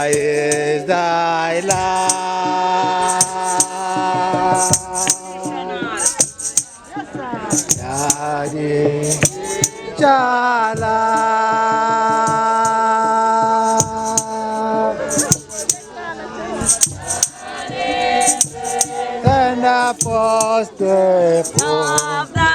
Is thy love, Yadi Jala, and the post of the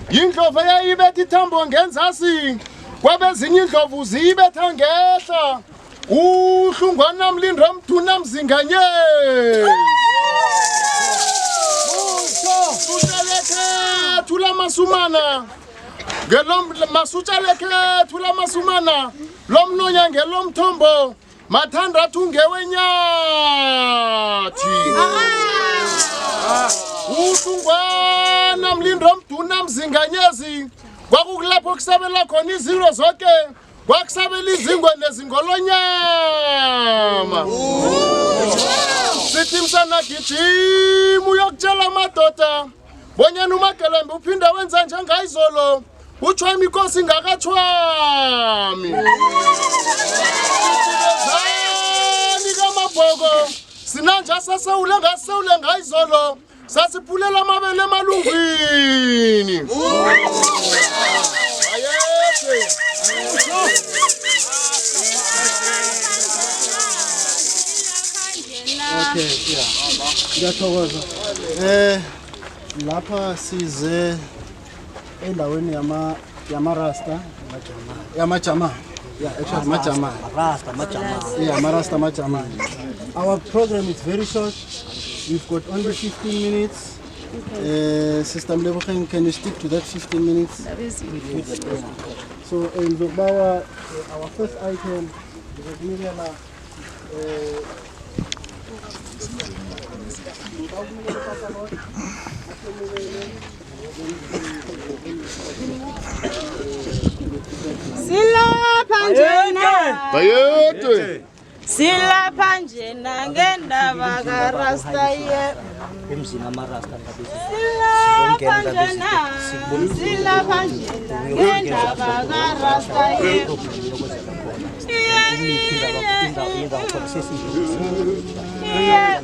Indlovu eyayibetha ithambo ngenzasi kwabezinye indlovu ziyibetha ngehla uhlungwana mlindra mduna mzinganye Masutsalekhethu lamasumana Masutsalekhethu lamasumana lomnonya ngelomthombo mathandathu ngewenyathi uhlungwana mlindra mduna mzinganyezi kwakukulapho kusabela khona izilo zonke kwakusabela izingwe nezingolonyama sithi msana gijima uyokutshela amadoda bonyana uMagelembe uphinda wenza njengayizolo utshwami inkosi ngakatshwami zani kamabhoko sinanja sasewule ngasewule ngayizolo sasiphulela amabele emalungwini ayethe Okay, yeah. Ngiyathokoza. Lapha size endaweni yamarasta yamajama. Yeah, actually majama. Rasta majama. Yeah, marasta majama. Our program is very short. We've got only 15 minutes. Sister Mlebogang, can you stick to that 15 minutes? That is it. So in Zogbawa, our first item is Silapha njena ngendaba kaRasta ye emzini amarasta silapha njena ngendaba kaRasta ye Yeah.